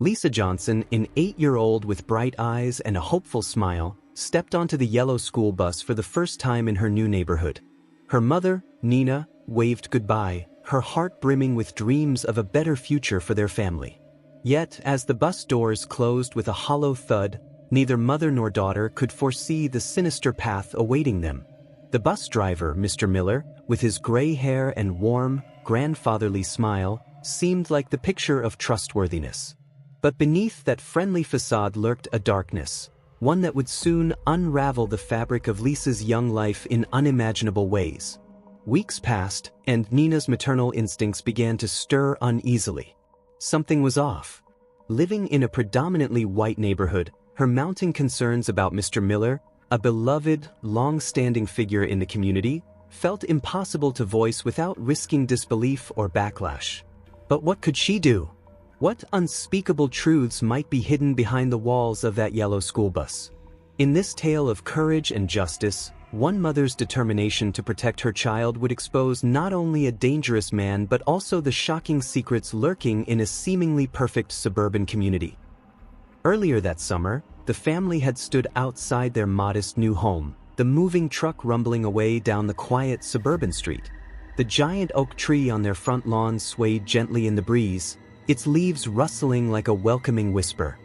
Lisa Johnson, an 8-year-old with bright eyes and a hopeful smile, stepped onto the yellow school bus for the first time in her new neighborhood. Her mother, Nina, waved goodbye, her heart brimming with dreams of a better future for their family. Yet, as the bus doors closed with a hollow thud, neither mother nor daughter could foresee the sinister path awaiting them. The bus driver, Mr. Miller, with his gray hair and warm, grandfatherly smile, seemed like the picture of trustworthiness. But beneath that friendly facade lurked a darkness, one that would soon unravel the fabric of Lisa's young life in unimaginable ways. Weeks passed, and Nina's maternal instincts began to stir uneasily. Something was off. Living in a predominantly white neighborhood, her mounting concerns about Mr. Miller, a beloved, long-standing figure in the community, felt impossible to voice without risking disbelief or backlash. But what could she do? What unspeakable truths might be hidden behind the walls of that yellow school bus? In this tale of courage and justice, one mother's determination to protect her child would expose not only a dangerous man but also the shocking secrets lurking in a seemingly perfect suburban community. Earlier that summer, the family had stood outside their modest new home, the moving truck rumbling away down the quiet suburban street. The giant oak tree on their front lawn swayed gently in the breeze, its leaves rustling like a welcoming whisper.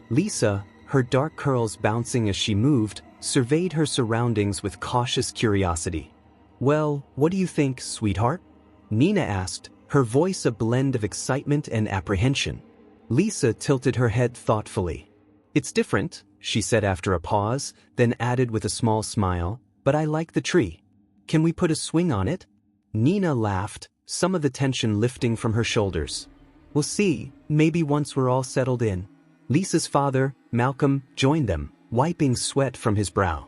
Lisa, her dark curls bouncing as she moved, surveyed her surroundings with cautious curiosity. "Well, what do you think, sweetheart?" Nina asked, her voice a blend of excitement and apprehension. Lisa tilted her head thoughtfully. "It's different," she said after a pause, then added with a small smile, "but I like the tree. Can we put a swing on it?" Nina laughed, some of the tension lifting from her shoulders. "We'll see, maybe once we're all settled in." Lisa's father, Malcolm, joined them, wiping sweat from his brow.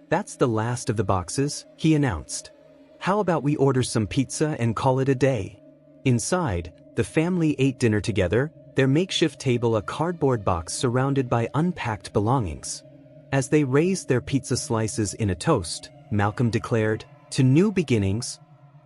"That's the last of the boxes," he announced. "How about we order some pizza and call it a day?" Inside, the family ate dinner together, their makeshift table a cardboard box surrounded by unpacked belongings. As they raised their pizza slices in a toast, Malcolm declared, "To new beginnings."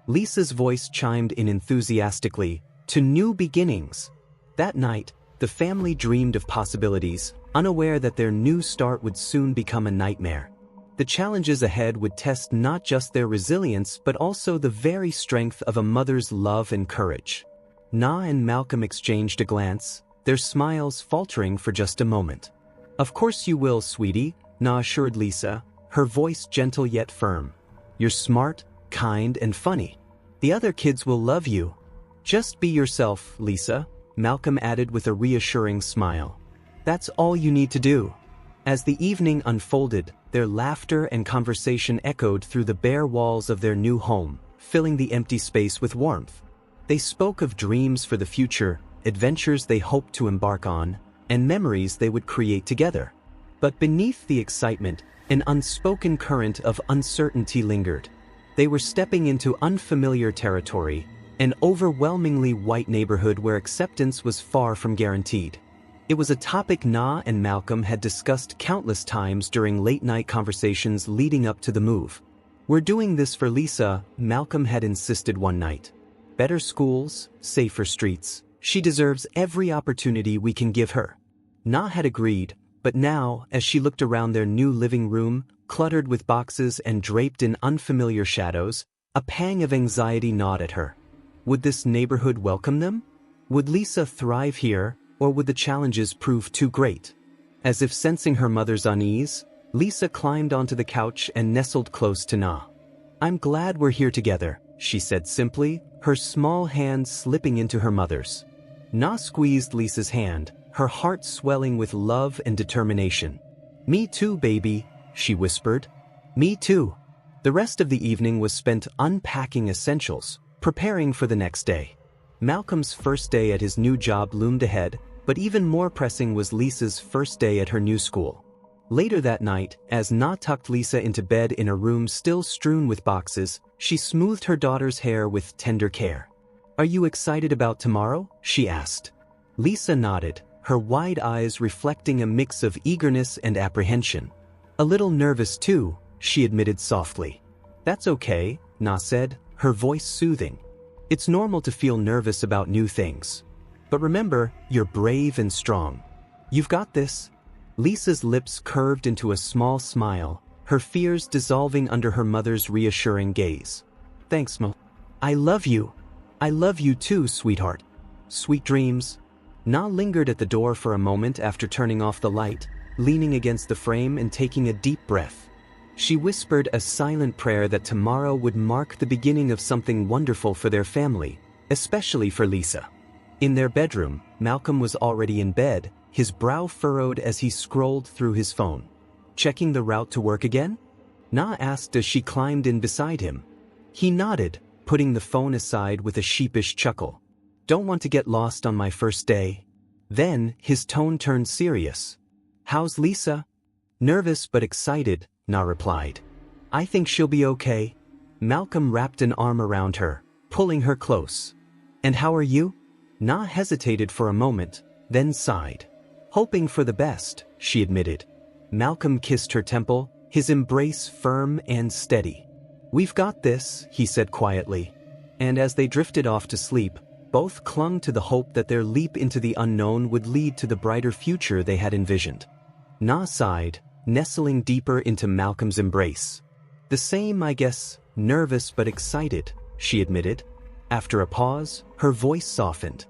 Lisa's voice chimed in enthusiastically, "To new beginnings." That night, the family dreamed of possibilities, unaware that their new start would soon become a nightmare. The challenges ahead would test not just their resilience but also the very strength of a mother's love and courage. Na and Malcolm exchanged a glance, their smiles faltering for just a moment. "Of course you will, sweetie," Na assured Lisa, her voice gentle yet firm. "You're smart, kind, and funny. The other kids will love you." "Just be yourself, Lisa," Malcolm added with a reassuring smile. "That's all you need to do." As the evening unfolded, their laughter and conversation echoed through the bare walls of their new home, filling the empty space with warmth. They spoke of dreams for the future, adventures they hoped to embark on, and memories they would create together. But beneath the excitement, an unspoken current of uncertainty lingered. They were stepping into unfamiliar territory, an overwhelmingly white neighborhood where acceptance was far from guaranteed. It was a topic Na and Malcolm had discussed countless times during late-night conversations leading up to the move. "We're doing this for Lisa," Malcolm had insisted one night. "Better schools, safer streets. She deserves every opportunity we can give her." Na had agreed, but now, as she looked around their new living room, cluttered with boxes and draped in unfamiliar shadows, a pang of anxiety gnawed at her. Would this neighborhood welcome them? Would Lisa thrive here, or would the challenges prove too great? As if sensing her mother's unease, Lisa climbed onto the couch and nestled close to Na. "I'm glad we're here together," she said simply, her small hand slipping into her mother's. Na squeezed Lisa's hand, her heart swelling with love and determination. "Me too, baby," she whispered. "Me too." The rest of the evening was spent unpacking essentials, preparing for the next day. Malcolm's first day at his new job loomed ahead, but even more pressing was Lisa's first day at her new school. Later that night, as Na tucked Lisa into bed in a room still strewn with boxes, she smoothed her daughter's hair with tender care. "Are you excited about tomorrow?" she asked. Lisa nodded, her wide eyes reflecting a mix of eagerness and apprehension. "A little nervous too," she admitted softly. "That's okay," Na said, her voice soothing. "It's normal to feel nervous about new things. But remember, you're brave and strong. You've got this." Lisa's lips curved into a small smile, her fears dissolving under her mother's reassuring gaze. "Thanks, Mo. I love you. I love you too, sweetheart. Sweet dreams." Na lingered at the door for a moment after turning off the light, leaning against the frame and taking a deep breath. She whispered a silent prayer that tomorrow would mark the beginning of something wonderful for their family, especially for Lisa. In their bedroom, Malcolm was already in bed, his brow furrowed as he scrolled through his phone. "Checking the route to work again?" Na asked as she climbed in beside him. He nodded, putting the phone aside with a sheepish chuckle. "Don't want to get lost on my first day." Then, his tone turned serious. "How's Lisa?" "Nervous but excited," Na replied. "I think she'll be okay." Malcolm wrapped an arm around her, pulling her close. "And how are you?" Na hesitated for a moment, then sighed. "Hoping for the best," she admitted. Malcolm kissed her temple, his embrace firm and steady. "We've got this," he said quietly. And as they drifted off to sleep, both clung to the hope that their leap into the unknown would lead to the brighter future they had envisioned. Na sighed, nestling deeper into Malcolm's embrace. "The same, I guess, nervous but excited," she admitted. After a pause, her voice softened.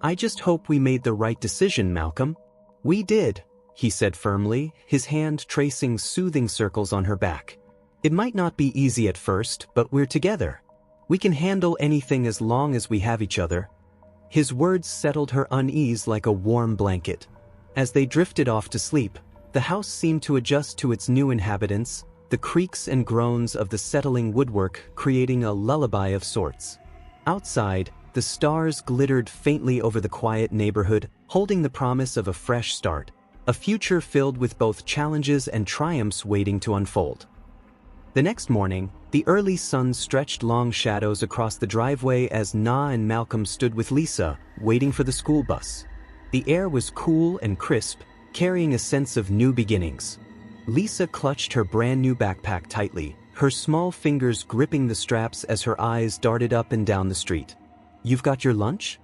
"I just hope we made the right decision, Malcolm." "We did," he said firmly, his hand tracing soothing circles on her back. "It might not be easy at first, but we're together. We can handle anything as long as we have each other." His words settled her unease like a warm blanket. As they drifted off to sleep, the house seemed to adjust to its new inhabitants, the creaks and groans of the settling woodwork creating a lullaby of sorts. Outside, the stars glittered faintly over the quiet neighborhood, holding the promise of a fresh start, a future filled with both challenges and triumphs waiting to unfold. The next morning, the early sun stretched long shadows across the driveway as Na and Malcolm stood with Lisa, waiting for the school bus. The air was cool and crisp, carrying a sense of new beginnings. Lisa clutched her brand new backpack tightly, her small fingers gripping the straps as her eyes darted up and down the street. "You've got your lunch?"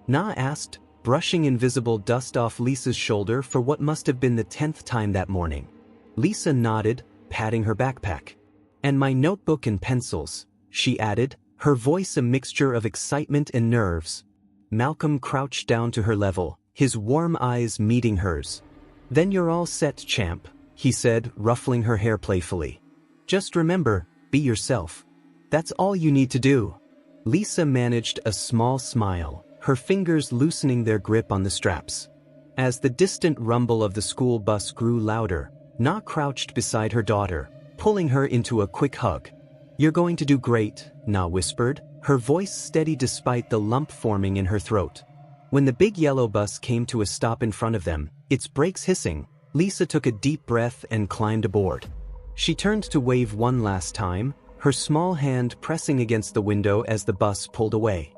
Na asked, brushing invisible dust off Lisa's shoulder for what must have been the 10th time that morning. Lisa nodded, patting her backpack. "And my notebook and pencils," she added, her voice a mixture of excitement and nerves. Malcolm crouched down to her level, his warm eyes meeting hers. "Then you're all set, champ," he said, ruffling her hair playfully. "Just remember, be yourself. That's all you need to do." Lisa managed a small smile, her fingers loosening their grip on the straps. As the distant rumble of the school bus grew louder, Na crouched beside her daughter, pulling her into a quick hug. "You're going to do great," Na whispered, her voice steady despite the lump forming in her throat. When the big yellow bus came to a stop in front of them, its brakes hissing, Lisa took a deep breath and climbed aboard. She turned to wave one last time, her small hand pressing against the window as the bus pulled away.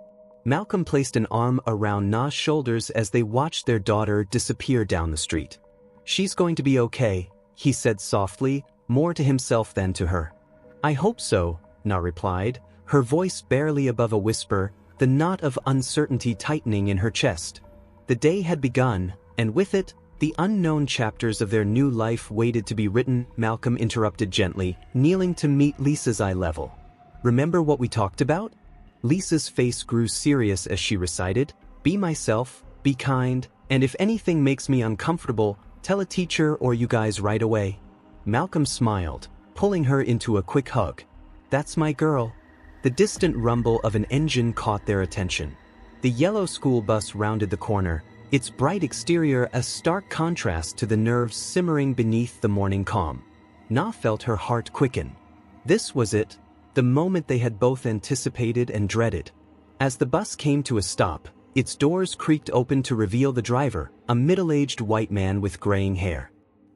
Malcolm placed an arm around Na's shoulders as they watched their daughter disappear down the street. "She's going to be okay," he said softly, more to himself than to her. "I hope so," Na replied, her voice barely above a whisper, the knot of uncertainty tightening in her chest. The day had begun, and with it, the unknown chapters of their new life waited to be written. Malcolm interrupted gently, kneeling to meet Lisa's eye level. "Remember what we talked about?" Lisa's face grew serious as she recited, "Be myself, be kind, and if anything makes me uncomfortable, tell a teacher or you guys right away." Malcolm smiled, pulling her into a quick hug. "That's my girl." The distant rumble of an engine caught their attention. The yellow school bus rounded the corner, its bright exterior a stark contrast to the nerves simmering beneath the morning calm. Na felt her heart quicken. This was it, the moment they had both anticipated and dreaded. As the bus came to a stop, its doors creaked open to reveal the driver, a middle-aged white man with graying hair.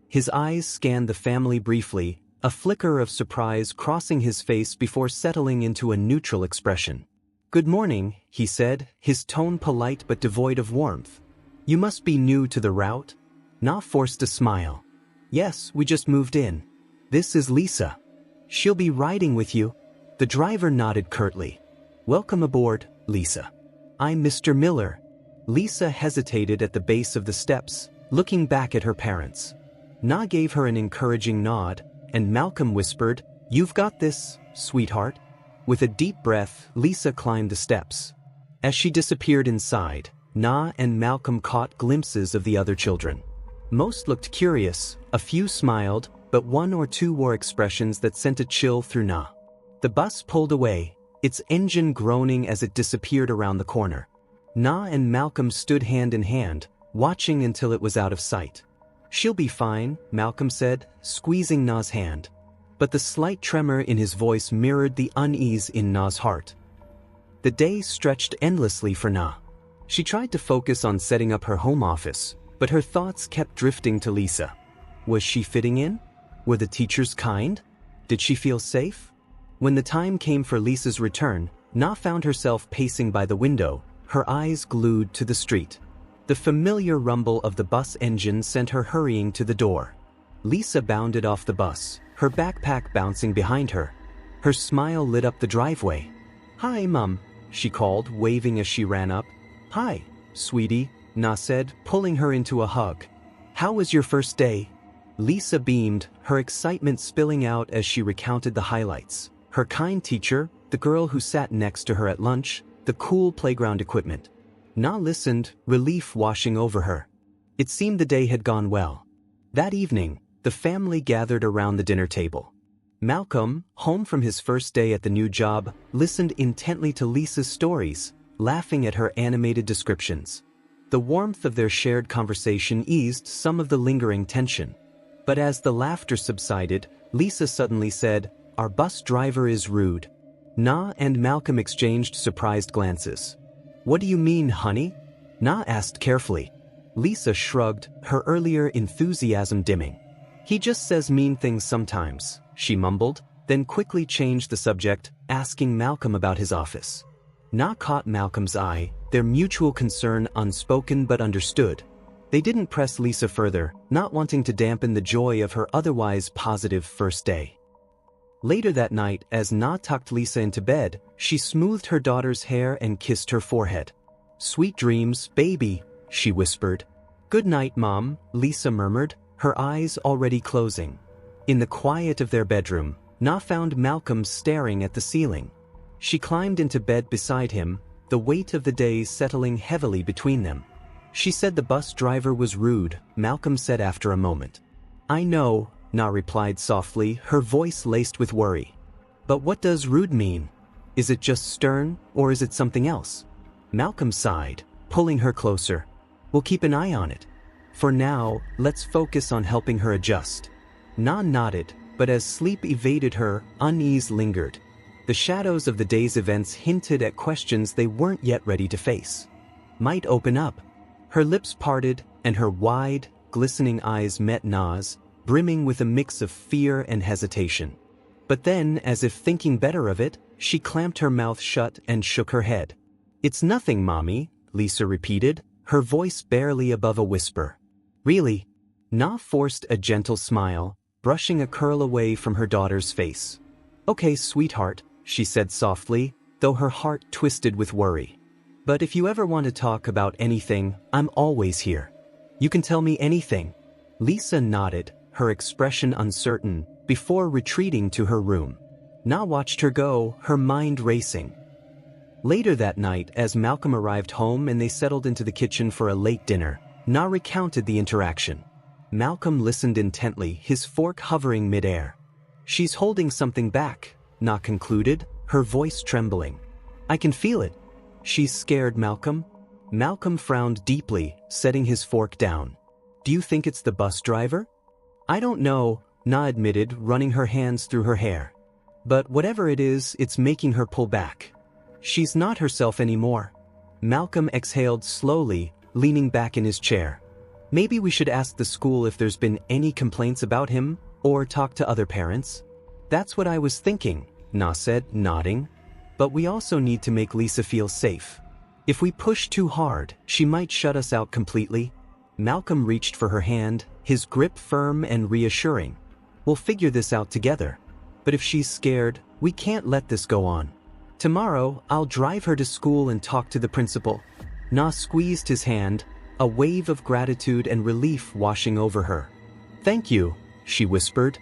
His eyes scanned the family briefly, a flicker of surprise crossing his face before settling into a neutral expression. "Good morning," he said, his tone polite but devoid of warmth. "You must be new to the route?" Na forced a smile. "Yes, we just moved in. This is Lisa. She'll be riding with you." The driver nodded curtly. "Welcome aboard, Lisa." "I'm Mr. Miller." Lisa hesitated at the base of the steps, looking back at her parents. Na gave her an encouraging nod, and Malcolm whispered, "You've got this, sweetheart." With a deep breath, Lisa climbed the steps. As she disappeared inside, Na and Malcolm caught glimpses of the other children. Most looked curious, a few smiled, but one or two wore expressions that sent a chill through Na. The bus pulled away, its engine groaning as it disappeared around the corner. Na and Malcolm stood hand in hand, watching until it was out of sight. "She'll be fine," Malcolm said, squeezing Na's hand. But the slight tremor in his voice mirrored the unease in Na's heart. The day stretched endlessly for Na. She tried to focus on setting up her home office, but her thoughts kept drifting to Lisa. Was she fitting in? Were the teachers kind? Did she feel safe? When the time came for Lisa's return, Na found herself pacing by the window, her eyes glued to the street. The familiar rumble of the bus engine sent her hurrying to the door. Lisa bounded off the bus, her backpack bouncing behind her. Her smile lit up the driveway. "Hi, Mum," she called, waving as she ran up. "Hi, sweetie," Na said, pulling her into a hug. "How was your first day?" Lisa beamed, her excitement spilling out as she recounted the highlights. Her kind teacher, the girl who sat next to her at lunch, the cool playground equipment. Na listened, relief washing over her. It seemed the day had gone well. That evening, the family gathered around the dinner table. Malcolm, home from his first day at the new job, listened intently to Lisa's stories, laughing at her animated descriptions. The warmth of their shared conversation eased some of the lingering tension. But as the laughter subsided, Lisa suddenly said, "Our bus driver is rude." Na and Malcolm exchanged surprised glances. "What do you mean, honey?" Na asked carefully. Lisa shrugged, her earlier enthusiasm dimming. "He just says mean things sometimes," she mumbled, then quickly changed the subject, asking Malcolm about his office. Na caught Malcolm's eye, their mutual concern unspoken but understood. They didn't press Lisa further, not wanting to dampen the joy of her otherwise positive first day. Later that night, as Na tucked Lisa into bed, she smoothed her daughter's hair and kissed her forehead. "Sweet dreams, baby," she whispered. "Good night, Mom," Lisa murmured, her eyes already closing. In the quiet of their bedroom, Na found Malcolm staring at the ceiling. She climbed into bed beside him, the weight of the days settling heavily between them. "She said the bus driver was rude," Malcolm said after a moment. "I know," Na replied softly, her voice laced with worry. "But what does rude mean? Is it just stern, or is it something else?" Malcolm sighed, pulling her closer. "We'll keep an eye on it. For now, let's focus on helping her adjust." Na nodded, but as sleep evaded her, unease lingered. The shadows of the day's events hinted at questions they weren't yet ready to face. Might open up. Her lips parted, and her wide, glistening eyes met Na's, brimming with a mix of fear and hesitation. But then, as if thinking better of it, she clamped her mouth shut and shook her head. "It's nothing, Mommy," Lisa repeated, her voice barely above a whisper. "Really?" Na forced a gentle smile, brushing a curl away from her daughter's face. "Okay, sweetheart," she said softly, though her heart twisted with worry. "But if you ever want to talk about anything, I'm always here. You can tell me anything." Lisa nodded, her expression uncertain, before retreating to her room. Na watched her go, her mind racing. Later that night, as Malcolm arrived home and they settled into the kitchen for a late dinner, Na recounted the interaction. Malcolm listened intently, his fork hovering midair. "She's holding something back," Na concluded, her voice trembling. "I can feel it." "She's scared, Malcolm?" Malcolm frowned deeply, setting his fork down. "Do you think it's the bus driver?" "I don't know," Na admitted, running her hands through her hair. "But whatever it is, it's making her pull back. She's not herself anymore." Malcolm exhaled slowly, leaning back in his chair. "Maybe we should ask the school if there's been any complaints about him, or talk to other parents." "That's what I was thinking," Na said, nodding. "But we also need to make Lisa feel safe. If we push too hard, she might shut us out completely." Malcolm reached for her hand, his grip firm and reassuring. "We'll figure this out together. But if she's scared, we can't let this go on. Tomorrow, I'll drive her to school and talk to the principal." Na squeezed his hand, a wave of gratitude and relief washing over her. "Thank you," she whispered.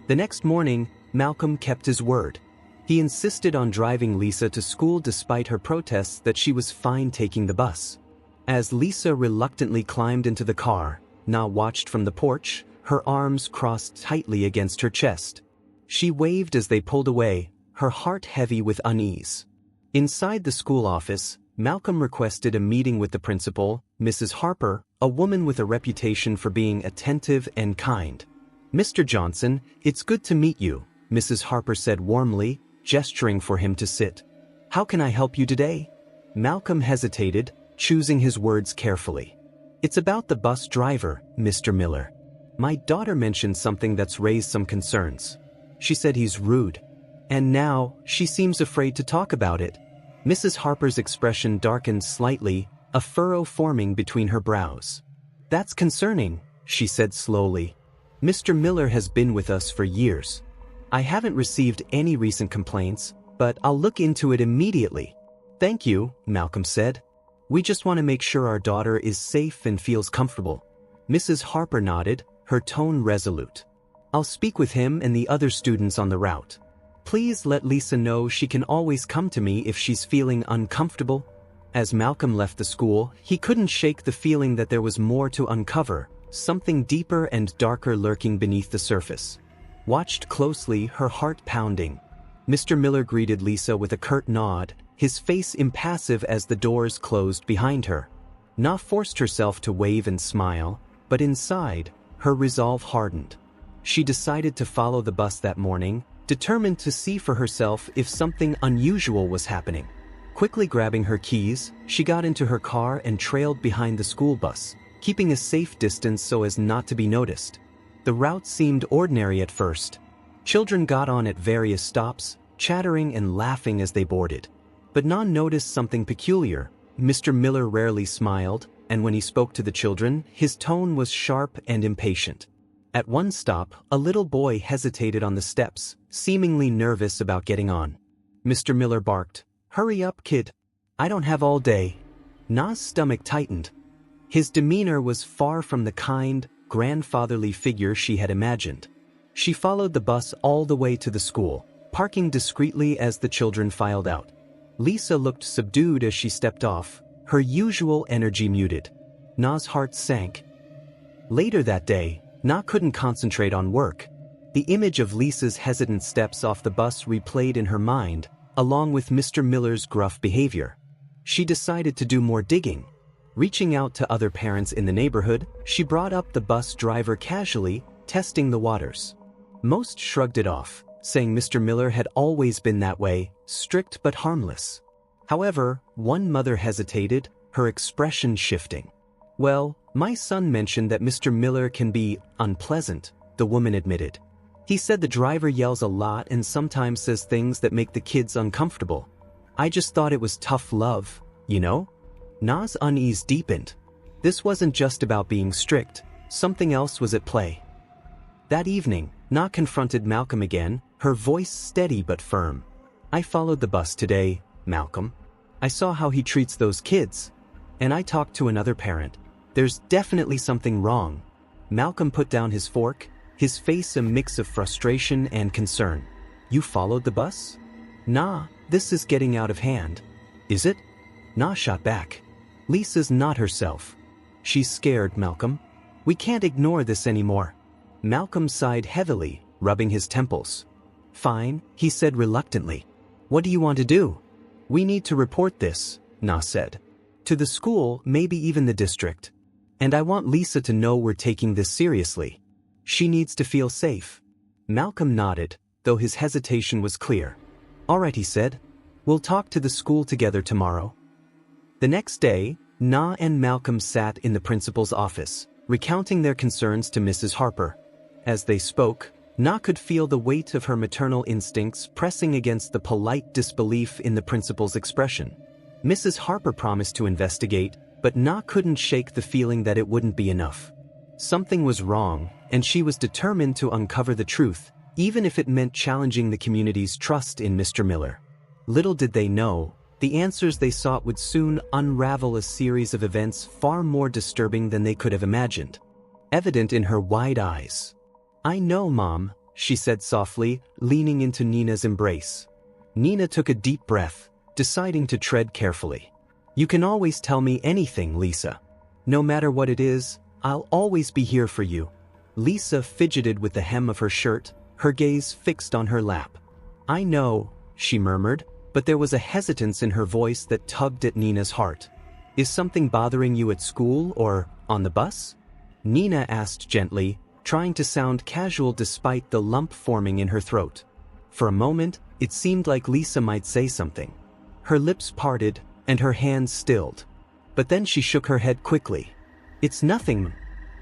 The next morning, Malcolm kept his word. He insisted on driving Lisa to school despite her protests that she was fine taking the bus. As Lisa reluctantly climbed into the car, Na watched from the porch, her arms crossed tightly against her chest. She waved as they pulled away, her heart heavy with unease. Inside the school office, Malcolm requested a meeting with the principal, Mrs. Harper, a woman with a reputation for being attentive and kind. "Mr. Johnson, it's good to meet you," Mrs. Harper said warmly, gesturing for him to sit. "How can I help you today?" Malcolm hesitated, choosing his words carefully. "It's about the bus driver, Mr. Miller. My daughter mentioned something that's raised some concerns. She said he's rude. And now, she seems afraid to talk about it." Mrs. Harper's expression darkened slightly, a furrow forming between her brows. "That's concerning," she said slowly. "Mr. Miller has been with us for years. I haven't received any recent complaints, but I'll look into it immediately." "Thank you," Malcolm said. "We just want to make sure our daughter is safe and feels comfortable." Mrs. Harper nodded, her tone resolute. "I'll speak with him and the other students on the route. Please let Lisa know she can always come to me if she's feeling uncomfortable." As Malcolm left the school, he couldn't shake the feeling that there was more to uncover, something deeper and darker lurking beneath the surface. Watched closely, her heart pounding. Mr. Miller greeted Lisa with a curt nod, his face impassive as the doors closed behind her. Na forced herself to wave and smile, but inside, her resolve hardened. She decided to follow the bus that morning, determined to see for herself if something unusual was happening. Quickly grabbing her keys, she got into her car and trailed behind the school bus, keeping a safe distance so as not to be noticed. The route seemed ordinary at first. Children got on at various stops, chattering and laughing as they boarded. But Na noticed something peculiar. Mr. Miller rarely smiled, and when he spoke to the children, his tone was sharp and impatient. At one stop, a little boy hesitated on the steps, seemingly nervous about getting on. Mr. Miller barked, "Hurry up, kid. I don't have all day." Na's stomach tightened. His demeanor was far from the kind, grandfatherly figure she had imagined. She followed the bus all the way to the school, parking discreetly as the children filed out. Lisa looked subdued as she stepped off, her usual energy muted. Na's heart sank. Later that day, Na couldn't concentrate on work. The image of Lisa's hesitant steps off the bus replayed in her mind, along with Mr. Miller's gruff behavior. She decided to do more digging. Reaching out to other parents in the neighborhood, she brought up the bus driver casually, testing the waters. Most shrugged it off, saying Mr. Miller had always been that way, strict but harmless. However, one mother hesitated, her expression shifting. "Well, my son mentioned that Mr. Miller can be unpleasant," the woman admitted. "He said the driver yells a lot and sometimes says things that make the kids uncomfortable. I just thought it was tough love, you know?" Na's unease deepened. This wasn't just about being strict, something else was at play. That evening, Na confronted Malcolm again, her voice steady but firm. "I followed the bus today, Malcolm. I saw how he treats those kids. And I talked to another parent. There's definitely something wrong." Malcolm put down his fork, his face a mix of frustration and concern. "You followed the bus?" "Nah, this is getting out of hand." "Is it?" Na shot back. "Lisa's not herself. She's scared, Malcolm. We can't ignore this anymore." Malcolm sighed heavily, rubbing his temples. "Fine," he said reluctantly. "What do you want to do?" "We need to report this," Na said. "To the school, maybe even the district. And I want Lisa to know we're taking this seriously. She needs to feel safe." Malcolm nodded, though his hesitation was clear. "All right," he said. "We'll talk to the school together tomorrow." The next day, Na and Malcolm sat in the principal's office, recounting their concerns to Mrs. Harper. As they spoke, Na could feel the weight of her maternal instincts pressing against the polite disbelief in the principal's expression. Mrs. Harper promised to investigate, but Na couldn't shake the feeling that it wouldn't be enough. Something was wrong, and she was determined to uncover the truth, even if it meant challenging the community's trust in Mr. Miller. Little did they know, The answers they sought would soon unravel a series of events far more disturbing than they could have imagined. Evident in her wide eyes. "I know, Mom," she said softly, leaning into Nina's embrace. Nina took a deep breath, deciding to tread carefully. "You can always tell me anything, Lisa. No matter what it is, I'll always be here for you." Lisa fidgeted with the hem of her shirt, her gaze fixed on her lap. "I know," she murmured, but there was a hesitance in her voice that tugged at Nina's heart. "Is something bothering you at school or on the bus?" Nina asked gently, trying to sound casual despite the lump forming in her throat. For a moment, it seemed like Lisa might say something. Her lips parted, and her hands stilled. But then she shook her head quickly. "It's nothing.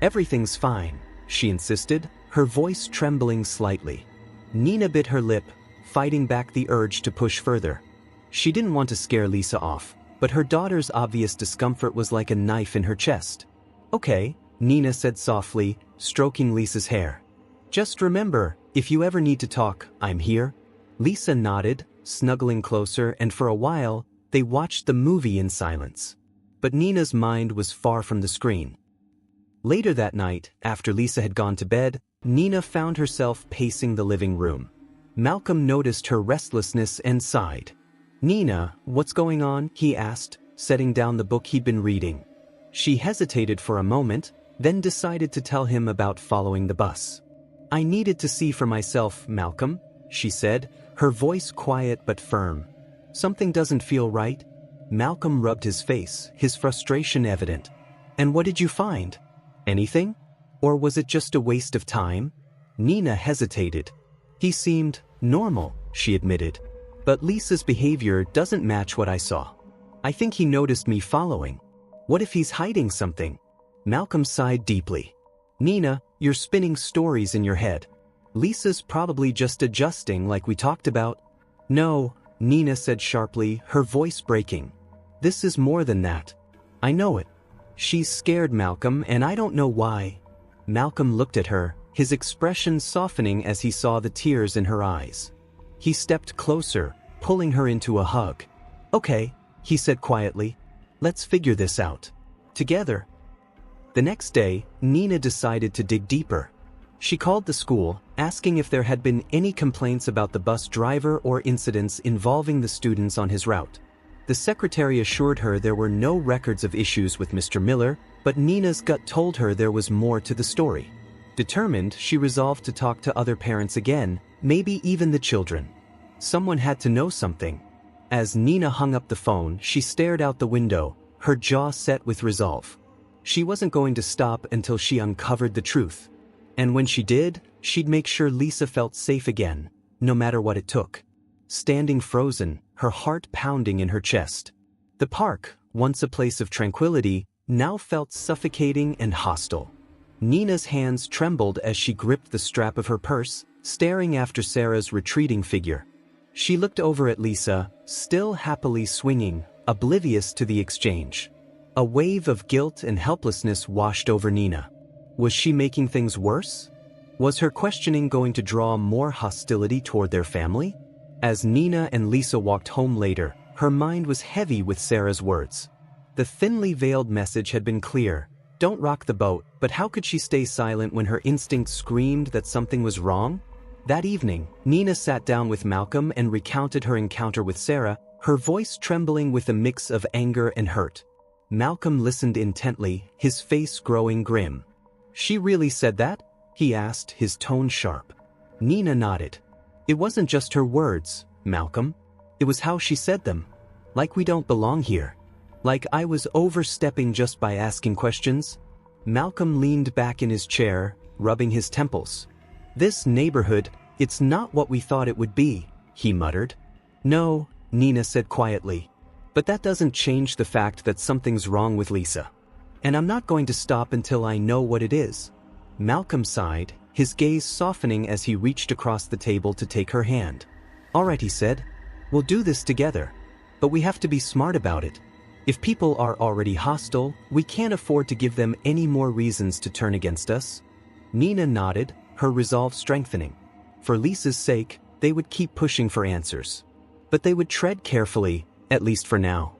Everything's fine," she insisted, her voice trembling slightly. Nina bit her lip, fighting back the urge to push further. She didn't want to scare Lisa off, but her daughter's obvious discomfort was like a knife in her chest. "Okay," Nina said softly, stroking Lisa's hair. "Just remember, if you ever need to talk, I'm here." Lisa nodded, snuggling closer, and for a while, they watched the movie in silence. But Nina's mind was far from the screen. Later that night, after Lisa had gone to bed, Nina found herself pacing the living room. Malcolm noticed her restlessness and sighed. "Nina, what's going on?" he asked, setting down the book he'd been reading. She hesitated for a moment, then decided to tell him about following the bus. "I needed to see for myself, Malcolm," she said, her voice quiet but firm. "Something doesn't feel right." Malcolm rubbed his face, his frustration evident. "And what did you find? Anything? Or was it just a waste of time?" Nina hesitated. "He seemed normal," she admitted. "But Lisa's behavior doesn't match what I saw. I think he noticed me following. What if he's hiding something?" Malcolm sighed deeply. "Nina, you're spinning stories in your head. Lisa's probably just adjusting like we talked about." "No," Nina said sharply, her voice breaking. "This is more than that. I know it. She's scared, Malcolm, and I don't know why." Malcolm looked at her, his expression softening as he saw the tears in her eyes. He stepped closer, pulling her into a hug. "Okay," he said quietly. "Let's figure this out. Together." The next day, Nina decided to dig deeper. She called the school, asking if there had been any complaints about the bus driver or incidents involving the students on his route. The secretary assured her there were no records of issues with Mr. Miller, but Nina's gut told her there was more to the story. Determined, she resolved to talk to other parents again, maybe even the children. Someone had to know something. As Nina hung up the phone, she stared out the window, her jaw set with resolve. She wasn't going to stop until she uncovered the truth. And when she did, she'd make sure Lisa felt safe again, no matter what it took. Standing frozen, her heart pounding in her chest. The park, once a place of tranquility, now felt suffocating and hostile. Nina's hands trembled as she gripped the strap of her purse, staring after Sarah's retreating figure. She looked over at Lisa, still happily swinging, oblivious to the exchange. A wave of guilt and helplessness washed over Nina. Was she making things worse? Was her questioning going to draw more hostility toward their family? As Nina and Lisa walked home later, her mind was heavy with Sarah's words. The thinly veiled message had been clear. Don't rock the boat, but how could she stay silent when her instinct screamed that something was wrong? That evening, Nina sat down with Malcolm and recounted her encounter with Sarah, her voice trembling with a mix of anger and hurt. Malcolm listened intently, his face growing grim. "She really said that?" he asked, his tone sharp. Nina nodded. "It wasn't just her words, Malcolm. It was how she said them. Like we don't belong here. Like I was overstepping just by asking questions." Malcolm leaned back in his chair, rubbing his temples. "This neighborhood, it's not what we thought it would be," he muttered. "No," Nina said quietly. "But that doesn't change the fact that something's wrong with Lisa. And I'm not going to stop until I know what it is." Malcolm sighed, his gaze softening as he reached across the table to take her hand. "All right," he said. "We'll do this together. But we have to be smart about it. If people are already hostile, we can't afford to give them any more reasons to turn against us." Nina nodded, her resolve strengthening. For Lisa's sake, they would keep pushing for answers. But they would tread carefully, at least for now.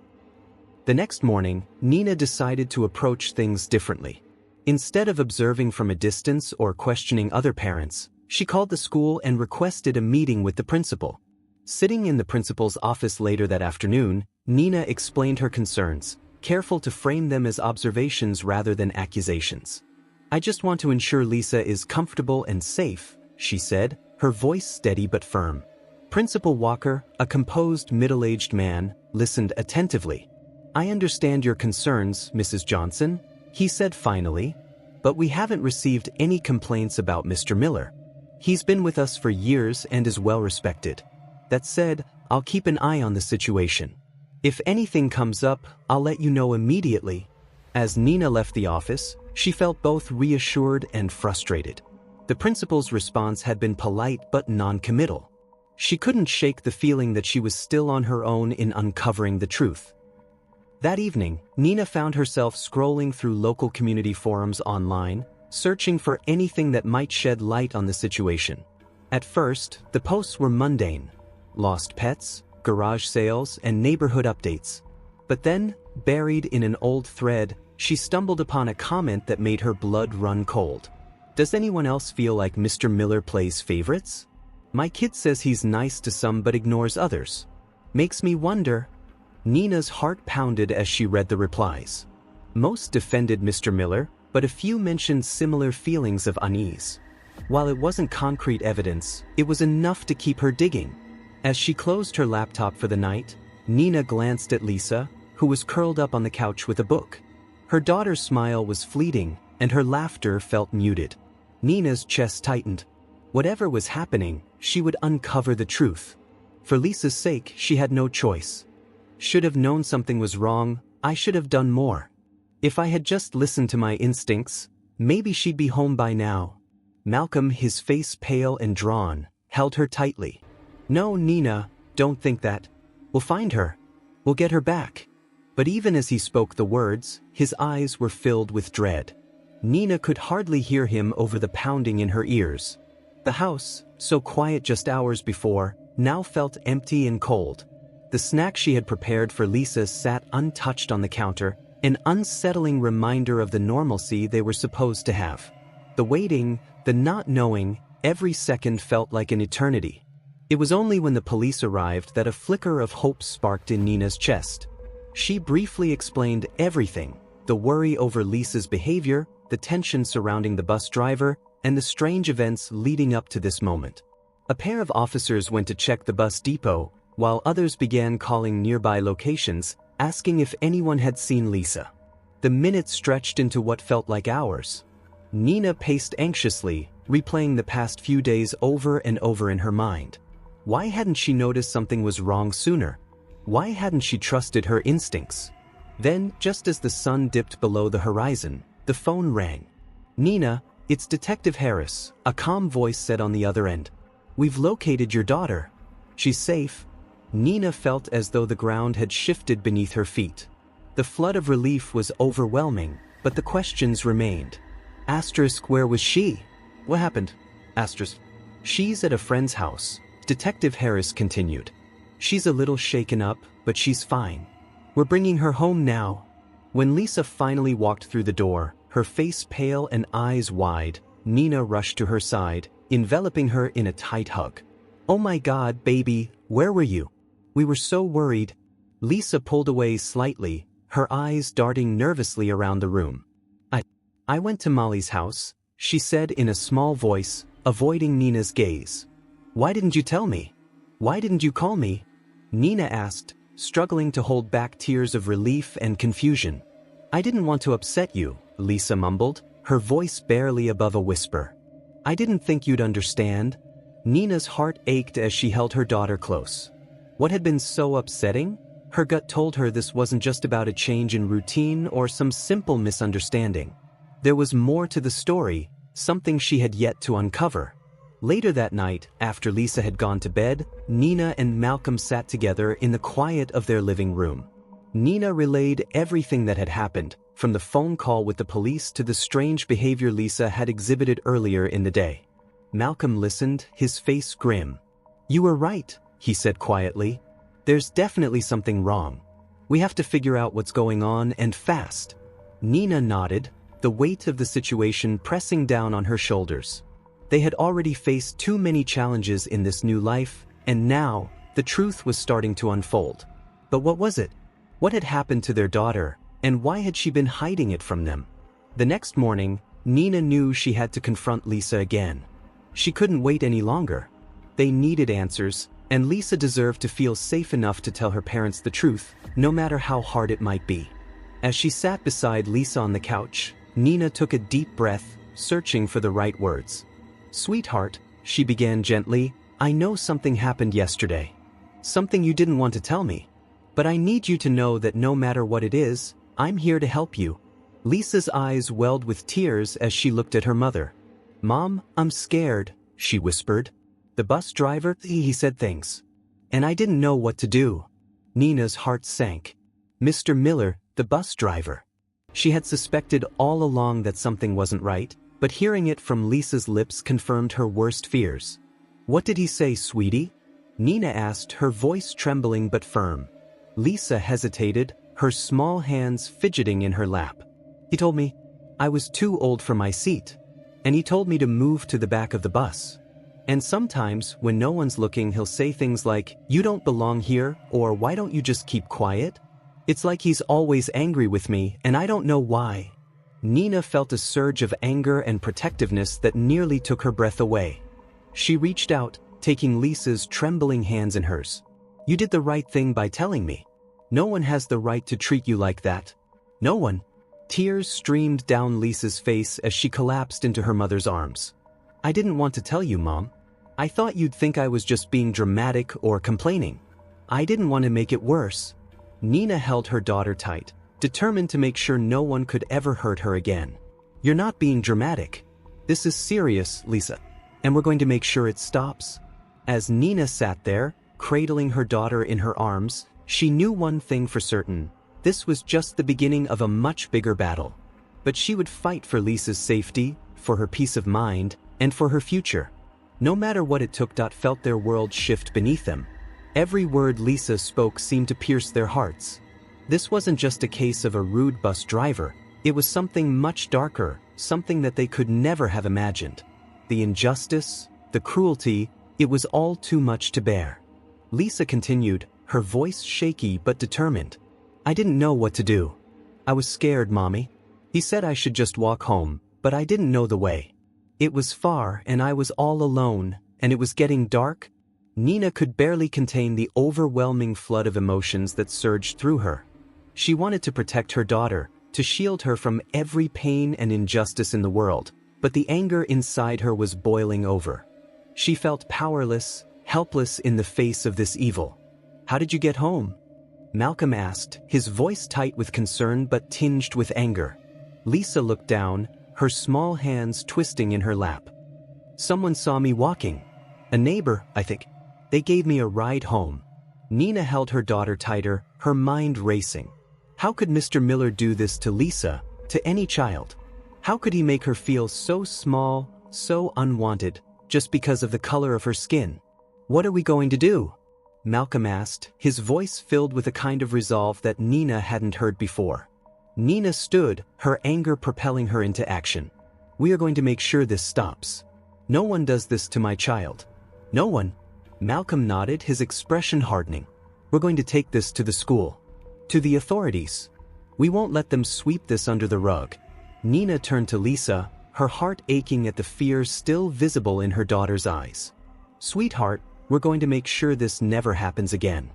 The next morning, Nina decided to approach things differently. Instead of observing from a distance or questioning other parents, she called the school and requested a meeting with the principal. Sitting in the principal's office later that afternoon, Nina explained her concerns, careful to frame them as observations rather than accusations. "I just want to ensure Lisa is comfortable and safe," she said, her voice steady but firm. Principal Walker, a composed middle-aged man, listened attentively. "I understand your concerns, Mrs. Johnson," he said finally, "but we haven't received any complaints about Mr. Miller. He's been with us for years and is well respected. That said, I'll keep an eye on the situation. If anything comes up, I'll let you know immediately." As Nina left the office, she felt both reassured and frustrated. The principal's response had been polite but non-committal. She couldn't shake the feeling that she was still on her own in uncovering the truth. That evening, Nina found herself scrolling through local community forums online, searching for anything that might shed light on the situation. At first, the posts were mundane: lost pets, garage sales, and neighborhood updates. But then, buried in an old thread, she stumbled upon a comment that made her blood run cold. "Does anyone else feel like Mr. Miller plays favorites? My kid says he's nice to some but ignores others. Makes me wonder." Nina's heart pounded as she read the replies. Most defended Mr. Miller, but a few mentioned similar feelings of unease. While it wasn't concrete evidence, it was enough to keep her digging. As she closed her laptop for the night, Nina glanced at Lisa, who was curled up on the couch with a book. Her daughter's smile was fleeting, and her laughter felt muted. Nina's chest tightened. Whatever was happening, she would uncover the truth. For Lisa's sake, she had no choice. "Should have known something was wrong, I should have done more. If I had just listened to my instincts, maybe she'd be home by now." Malcolm, his face pale and drawn, held her tightly. "No, Nina, don't think that. We'll find her. We'll get her back." But even as he spoke the words, his eyes were filled with dread. Nina could hardly hear him over the pounding in her ears. The house, so quiet just hours before, now felt empty and cold. The snack she had prepared for Lisa sat untouched on the counter, an unsettling reminder of the normalcy they were supposed to have. The waiting, the not knowing, every second felt like an eternity. It was only when the police arrived that a flicker of hope sparked in Nina's chest. She briefly explained everything: the worry over Lisa's behavior, the tension surrounding the bus driver, and the strange events leading up to this moment. A pair of officers went to check the bus depot, while others began calling nearby locations, asking if anyone had seen Lisa. The minutes stretched into what felt like hours. Nina paced anxiously, replaying the past few days over and over in her mind. Why hadn't she noticed something was wrong sooner? Why hadn't she trusted her instincts? Then, just as the sun dipped below the horizon, the phone rang. "Nina, it's Detective Harris," a calm voice said on the other end. "We've located your daughter. She's safe." Nina felt as though the ground had shifted beneath her feet. The flood of relief was overwhelming, but the questions remained. Where was she? What happened? She's at a friend's house, Detective Harris continued. "She's a little shaken up, but she's fine. We're bringing her home now." When Lisa finally walked through the door, her face pale and eyes wide, Nina rushed to her side, enveloping her in a tight hug. "Oh my God, baby, where were you? We were so worried." Lisa pulled away slightly, her eyes darting nervously around the room. I went to Molly's house," she said in a small voice, avoiding Nina's gaze. "Why didn't you tell me? Why didn't you call me?" Nina asked, struggling to hold back tears of relief and confusion. "I didn't want to upset you," Lisa mumbled, her voice barely above a whisper. "I didn't think you'd understand." Nina's heart ached as she held her daughter close. What had been so upsetting? Her gut told her this wasn't just about a change in routine or some simple misunderstanding. There was more to the story, something she had yet to uncover. Later that night, after Lisa had gone to bed, Nina and Malcolm sat together in the quiet of their living room. Nina relayed everything that had happened, from the phone call with the police to the strange behavior Lisa had exhibited earlier in the day. Malcolm listened, his face grim. "You were right," he said quietly. There's definitely something wrong. We have to figure out what's going on, and fast. Nina nodded, the weight of the situation pressing down on her shoulders. They had already faced too many challenges in this new life, and now, the truth was starting to unfold. But what was it? What had happened to their daughter, and why had she been hiding it from them? The next morning, Nina knew she had to confront Lisa again. She couldn't wait any longer. They needed answers, and Lisa deserved to feel safe enough to tell her parents the truth, no matter how hard it might be. As she sat beside Lisa on the couch, Nina took a deep breath, searching for the right words. "Sweetheart," she began gently, "I know something happened yesterday. Something you didn't want to tell me. But I need you to know that no matter what it is, I'm here to help you." Lisa's eyes welled with tears as she looked at her mother. "Mom, I'm scared," she whispered. "The bus driver, he said things. And I didn't know what to do." Nina's heart sank. Mr. Miller, the bus driver. She had suspected all along that something wasn't right, but hearing it from Lisa's lips confirmed her worst fears. "What did he say, sweetie?" Nina asked, her voice trembling but firm. Lisa hesitated, her small hands fidgeting in her lap. "He told me I was too old for my seat. And he told me to move to the back of the bus. And sometimes, when no one's looking, he'll say things like, 'You don't belong here,' or 'Why don't you just keep quiet?' It's like he's always angry with me, and I don't know why." Nina felt a surge of anger and protectiveness that nearly took her breath away. She reached out, taking Lisa's trembling hands in hers. "You did the right thing by telling me. No one has the right to treat you like that. No one." Tears streamed down Lisa's face as she collapsed into her mother's arms. "I didn't want to tell you, Mom. I thought you'd think I was just being dramatic or complaining. I didn't want to make it worse." Nina held her daughter tight, determined to make sure no one could ever hurt her again. "You're not being dramatic. This is serious, Lisa. And we're going to make sure it stops." As Nina sat there, cradling her daughter in her arms, she knew one thing for certain. This was just the beginning of a much bigger battle. But she would fight for Lisa's safety, for her peace of mind, and for her future. No matter what it took. Felt their world shift beneath them. Every word Lisa spoke seemed to pierce their hearts. This wasn't just a case of a rude bus driver. It was something much darker, something that they could never have imagined. The injustice, the cruelty, it was all too much to bear. Lisa continued, her voice shaky but determined. "I didn't know what to do. I was scared, Mommy. He said I should just walk home, but I didn't know the way. It was far and I was all alone, and it was getting dark." Nina could barely contain the overwhelming flood of emotions that surged through her. She wanted to protect her daughter, to shield her from every pain and injustice in the world, but the anger inside her was boiling over. She felt powerless, helpless in the face of this evil. "How did you get home?" Malcolm asked, his voice tight with concern but tinged with anger. Lisa looked down, her small hands twisting in her lap. "Someone saw me walking. A neighbor, I think. They gave me a ride home." Nina held her daughter tighter, her mind racing. How could Mr. Miller do this to Lisa, to any child? How could he make her feel so small, so unwanted, just because of the color of her skin? "What are we going to do?" Malcolm asked, his voice filled with a kind of resolve that Nina hadn't heard before. Nina stood, her anger propelling her into action. "We are going to make sure this stops. No one does this to my child. No one." Malcolm nodded, his expression hardening. "We're going to take this to the school. To the authorities. We won't let them sweep this under the rug." Nina turned to Lisa, her heart aching at the fear still visible in her daughter's eyes. "Sweetheart, we're going to make sure this never happens again.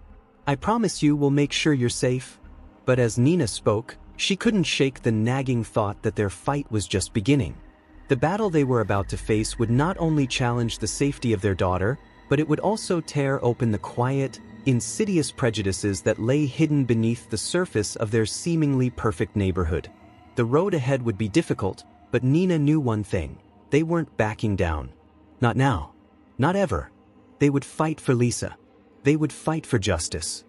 I promise you we'll make sure you're safe." But as Nina spoke, she couldn't shake the nagging thought that their fight was just beginning. The battle they were about to face would not only challenge the safety of their daughter, but it would also tear open the quiet, insidious prejudices that lay hidden beneath the surface of their seemingly perfect neighborhood. The road ahead would be difficult, but Nina knew one thing. They weren't backing down. Not now. Not ever. They would fight for Lisa. They would fight for justice.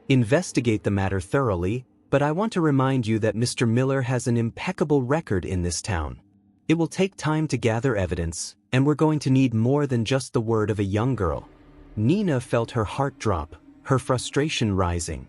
Investigate the matter thoroughly, but I want to remind you that Mr. Miller has an impeccable record in this town. It will take time to gather evidence, and we're going to need more than just the word of a young girl. Nina felt her heart drop, her frustration rising.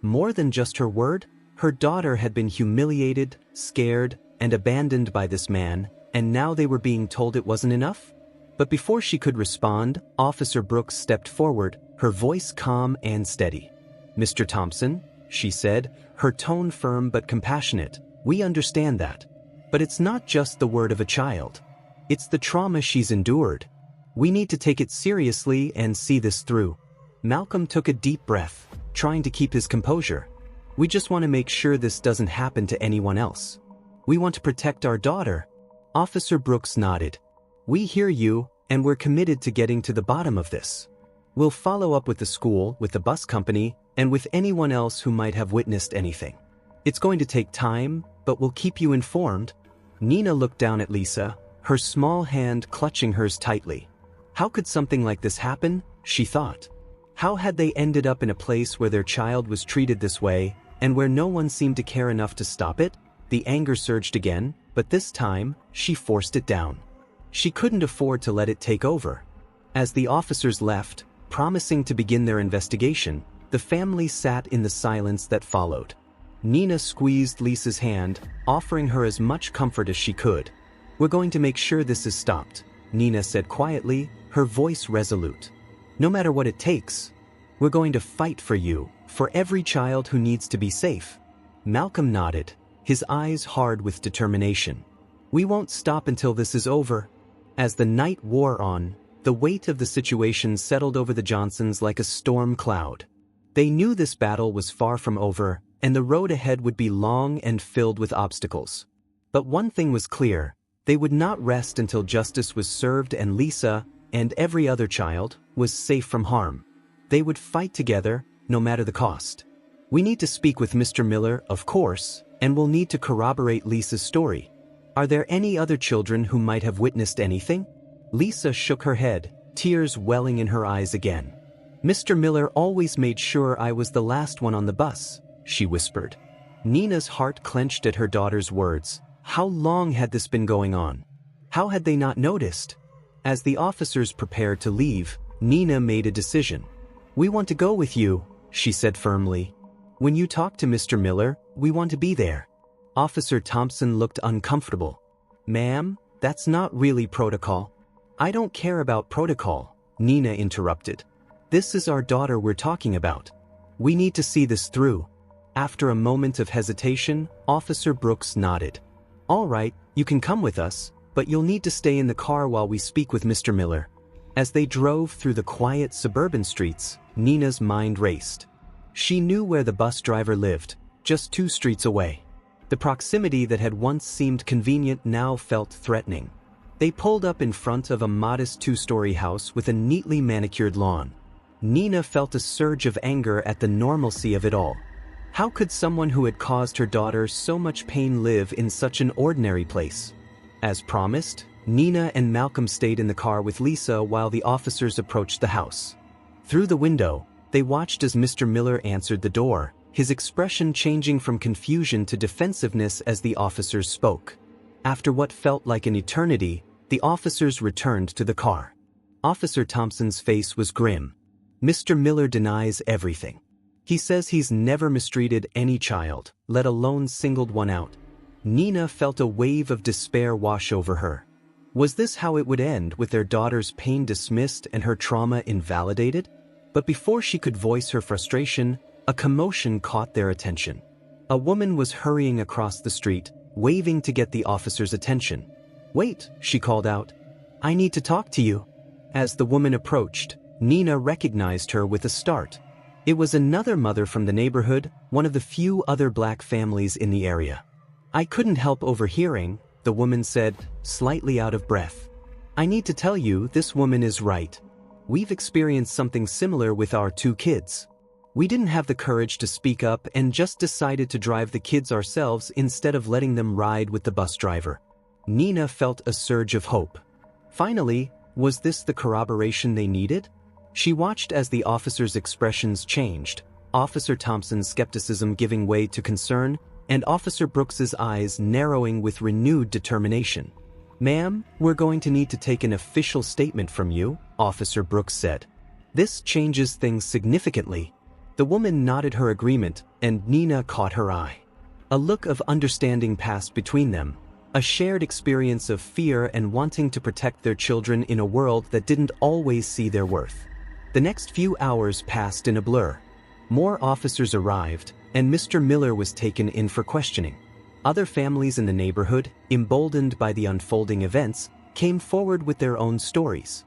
More than just her word, her daughter had been humiliated, scared, and abandoned by this man, and now they were being told it wasn't enough? But before she could respond, Officer Brooks stepped forward, her voice calm and steady. "Mr. Thompson," she said, her tone firm but compassionate, "we understand that. But it's not just the word of a child. It's the trauma she's endured. We need to take it seriously and see this through." Malcolm took a deep breath, trying to keep his composure. "We just want to make sure this doesn't happen to anyone else. We want to protect our daughter." Officer Brooks nodded. "We hear you, and we're committed to getting to the bottom of this. We'll follow up with the school, with the bus company, and with anyone else who might have witnessed anything. It's going to take time, but we'll keep you informed." Nina looked down at Lisa, her small hand clutching hers tightly. How could something like this happen, she thought? How had they ended up in a place where their child was treated this way, and where no one seemed to care enough to stop it? The anger surged again, but this time, she forced it down. She couldn't afford to let it take over. As the officers left, promising to begin their investigation, the family sat in the silence that followed. Nina squeezed Lisa's hand, offering her as much comfort as she could. "We're going to make sure this is stopped," Nina said quietly, her voice resolute. "No matter what it takes. We're going to fight for you, for every child who needs to be safe." Malcolm nodded, his eyes hard with determination. "We won't stop until this is over." As the night wore on, the weight of the situation settled over the Johnsons like a storm cloud. They knew this battle was far from over, and the road ahead would be long and filled with obstacles. But one thing was clear: they would not rest until justice was served and Lisa, and every other child, was safe from harm. They would fight together, no matter the cost. "We need to speak with Mr. Miller, of course, and we'll need to corroborate Lisa's story. Are there any other children who might have witnessed anything?" Lisa shook her head, tears welling in her eyes again. "Mr. Miller always made sure I was the last one on the bus," she whispered. Nina's heart clenched at her daughter's words. How long had this been going on? How had they not noticed? As the officers prepared to leave, Nina made a decision. "We want to go with you," she said firmly. "When you talk to Mr. Miller, we want to be there." Officer Thompson looked uncomfortable. "Ma'am, that's not really protocol." "I don't care about protocol," Nina interrupted. "This is our daughter we're talking about. We need to see this through." After a moment of hesitation, Officer Brooks nodded. "All right, you can come with us, but you'll need to stay in the car while we speak with Mr. Miller." As they drove through the quiet suburban streets, Nina's mind raced. She knew where the bus driver lived, just 2 streets away. The proximity that had once seemed convenient now felt threatening. They pulled up in front of a modest 2-story house with a neatly manicured lawn. Nina felt a surge of anger at the normalcy of it all. How could someone who had caused her daughter so much pain live in such an ordinary place? As promised, Nina and Malcolm stayed in the car with Lisa while the officers approached the house. Through the window, they watched as Mr. Miller answered the door, his expression changing from confusion to defensiveness as the officers spoke. After what felt like an eternity, the officers returned to the car. Officer Thompson's face was grim. "Mr. Miller denies everything. He says he's never mistreated any child, let alone singled one out." Nina felt a wave of despair wash over her. Was this how it would end, with their daughter's pain dismissed and her trauma invalidated? But before she could voice her frustration, a commotion caught their attention. A woman was hurrying across the street, waving to get the officer's attention. "Wait," she called out. "I need to talk to you." As the woman approached, Nina recognized her with a start. It was another mother from the neighborhood, one of the few other black families in the area. "I couldn't help overhearing," the woman said, slightly out of breath. "I need to tell you, this woman is right. We've experienced something similar with our 2 kids. We didn't have the courage to speak up and just decided to drive the kids ourselves instead of letting them ride with the bus driver." Nina felt a surge of hope. Finally, was this the corroboration they needed? She watched as the officers' expressions changed, Officer Thompson's skepticism giving way to concern, and Officer Brooks's eyes narrowing with renewed determination. "Ma'am, we're going to need to take an official statement from you," Officer Brooks said. "This changes things significantly. The woman nodded her agreement, and Nina caught her eye. A look of understanding passed between them, a shared experience of fear and wanting to protect their children in a world that didn't always see their worth. The next few hours passed in a blur. More officers arrived, and Mr. Miller was taken in for questioning. Other families in the neighborhood, emboldened by the unfolding events, came forward with their own stories.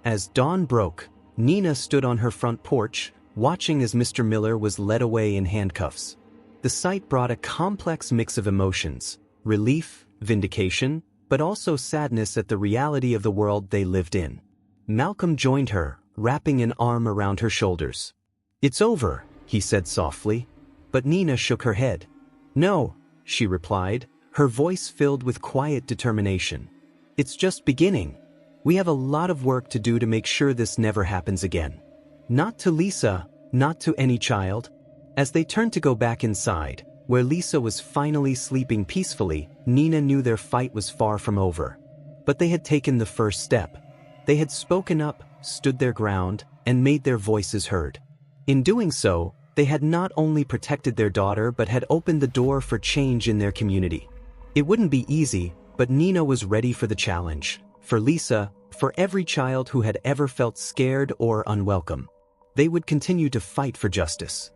As dawn broke, Nina stood on her front porch, watching as Mr. Miller was led away in handcuffs. The sight brought a complex mix of emotions: relief, vindication, but also sadness at the reality of the world they lived in. Malcolm joined her, wrapping an arm around her shoulders. "It's over," he said softly, but Nina shook her head. "No," she replied, her voice filled with quiet determination. "It's just beginning. We have a lot of work to do to make sure this never happens again. Not to Lisa, not to any child." As they turned to go back inside, where Lisa was finally sleeping peacefully, Nina knew their fight was far from over. But they had taken the first step. They had spoken up, stood their ground, and made their voices heard. In doing so, they had not only protected their daughter but had opened the door for change in their community. It wouldn't be easy, but Nina was ready for the challenge. For Lisa, for every child who had ever felt scared or unwelcome. They would continue to fight for justice.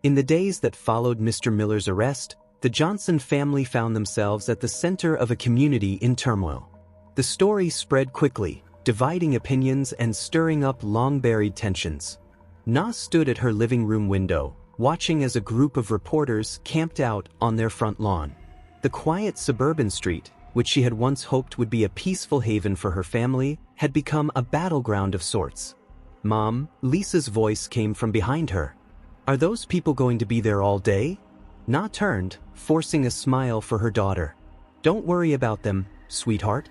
In the days that followed Mr. Miller's arrest, the Johnson family found themselves at the center of a community in turmoil. The story spread quickly, dividing opinions and stirring up long-buried tensions. Na stood at her living room window, watching as a group of reporters camped out on their front lawn. The quiet suburban street, which she had once hoped would be a peaceful haven for her family, had become a battleground of sorts. "Mom," Lisa's voice came from behind her. "Are those people going to be there all day?" Na turned, forcing a smile for her daughter. "Don't worry about them, sweetheart.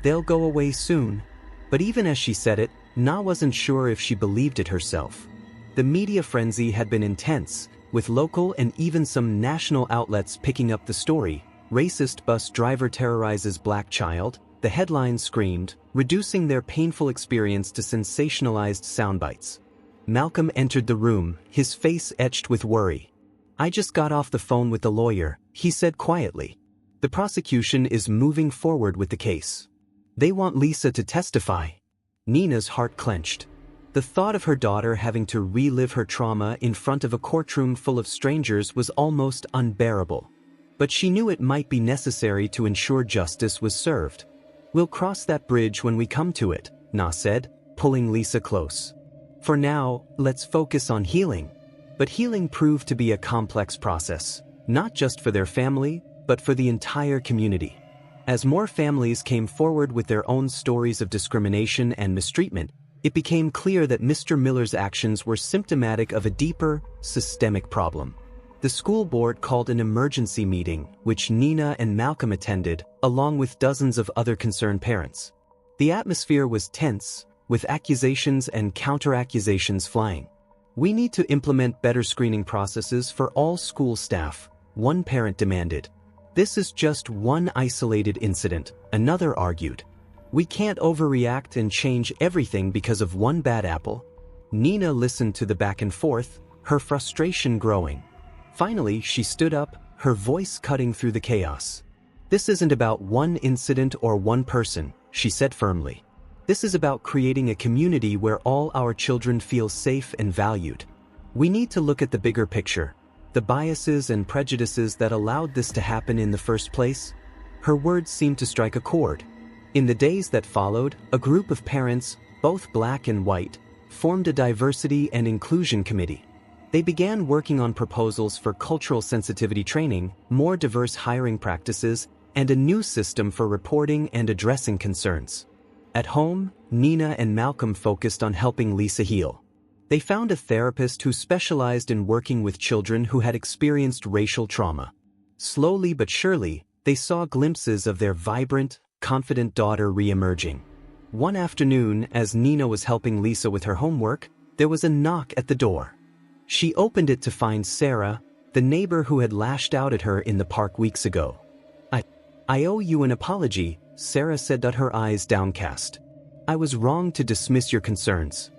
They'll go away soon." But even as she said it, Na wasn't sure if she believed it herself. The media frenzy had been intense, with local and even some national outlets picking up the story. "Racist bus driver terrorizes black child," the headline screamed, reducing their painful experience to sensationalized soundbites. Malcolm entered the room, his face etched with worry. "I just got off the phone with the lawyer," he said quietly. "The prosecution is moving forward with the case. They want Lisa to testify." Nina's heart clenched. The thought of her daughter having to relive her trauma in front of a courtroom full of strangers was almost unbearable. But she knew it might be necessary to ensure justice was served. "We'll cross that bridge when we come to it," Na said, pulling Lisa close. "For now, let's focus on healing." But healing proved to be a complex process, not just for their family, but for the entire community. As more families came forward with their own stories of discrimination and mistreatment, it became clear that Mr. Miller's actions were symptomatic of a deeper, systemic problem. The school board called an emergency meeting, which Nina and Malcolm attended, along with dozens of other concerned parents. The atmosphere was tense, with accusations and counter-accusations flying. "We need to implement better screening processes for all school staff," one parent demanded. "This is just one isolated incident," another argued. "We can't overreact and change everything because of one bad apple." Nina listened to the back and forth, her frustration growing. Finally, she stood up, her voice cutting through the chaos. "This isn't about one incident or one person," she said firmly. "This is about creating a community where all our children feel safe and valued. We need to look at the bigger picture, the biases and prejudices that allowed this to happen in the first place." Her words seemed to strike a chord. In the days that followed, a group of parents, both black and white, formed a diversity and inclusion committee. They began working on proposals for cultural sensitivity training, more diverse hiring practices, and a new system for reporting and addressing concerns. At home, Nina and Malcolm focused on helping Lisa heal. They found a therapist who specialized in working with children who had experienced racial trauma. Slowly but surely, they saw glimpses of their vibrant, confident daughter re-emerging. One afternoon, as Nina was helping Lisa with her homework, there was a knock at the door. She opened it to find Sarah, the neighbor who had lashed out at her in the park weeks ago. I owe you an apology," Sarah said, her eyes downcast. "I was wrong to dismiss your concerns.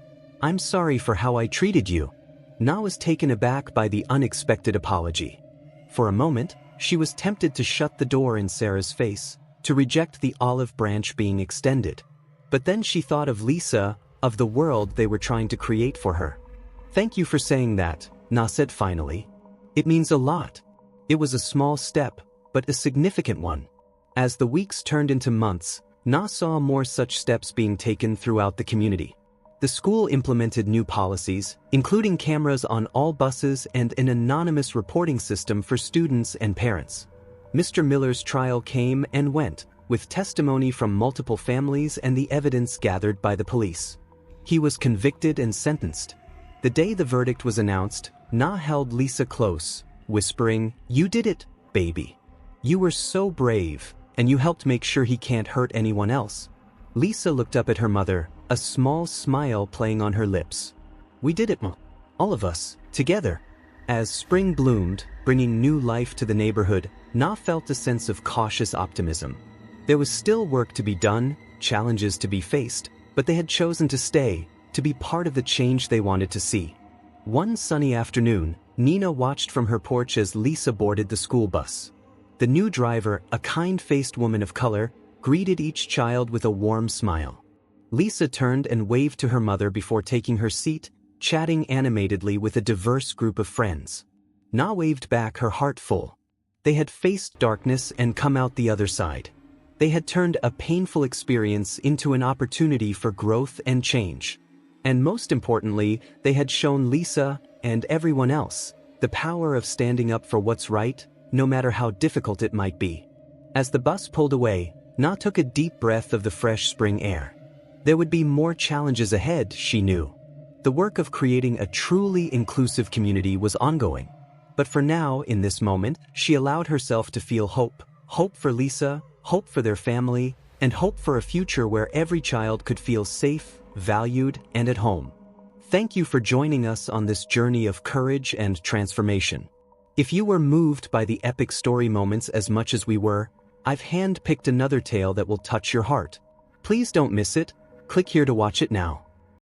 I'm sorry for how I treated you." Na was taken aback by the unexpected apology. For a moment, she was tempted to shut the door in Sarah's face, to reject the olive branch being extended. But then she thought of Lisa, of the world they were trying to create for her. "Thank you for saying that," Na said finally. "It means a lot." It was a small step, but a significant one. As the weeks turned into months, Na saw more such steps being taken throughout the community. The school implemented new policies, including cameras on all buses and an anonymous reporting system for students and parents. Mr. Miller's trial came and went, with testimony from multiple families and the evidence gathered by the police. He was convicted and sentenced. The day the verdict was announced, Na held Lisa close, whispering, "You did it, baby. You were so brave, and you helped make sure he can't hurt anyone else." Lisa looked up at her mother, a small smile playing on her lips. "We did it, Ma. All of us, together." As spring bloomed, bringing new life to the neighborhood, Na felt a sense of cautious optimism. There was still work to be done, challenges to be faced, but they had chosen to stay, to be part of the change they wanted to see. One sunny afternoon, Nina watched from her porch as Lisa boarded the school bus. The new driver, a kind-faced woman of color, greeted each child with a warm smile. Lisa turned and waved to her mother before taking her seat, chatting animatedly with a diverse group of friends. Na waved back, her heart full. They had faced darkness and come out the other side. They had turned a painful experience into an opportunity for growth and change. And most importantly, they had shown Lisa, and everyone else, the power of standing up for what's right, no matter how difficult it might be. As the bus pulled away, Na took a deep breath of the fresh spring air. There would be more challenges ahead, she knew. The work of creating a truly inclusive community was ongoing. But for now, in this moment, she allowed herself to feel hope. Hope for Lisa, hope for their family, and hope for a future where every child could feel safe, valued, and at home. Thank you for joining us on this journey of courage and transformation. If you were moved by the epic story moments as much as we were, I've hand-picked another tale that will touch your heart. Please don't miss it. Click here to watch it now.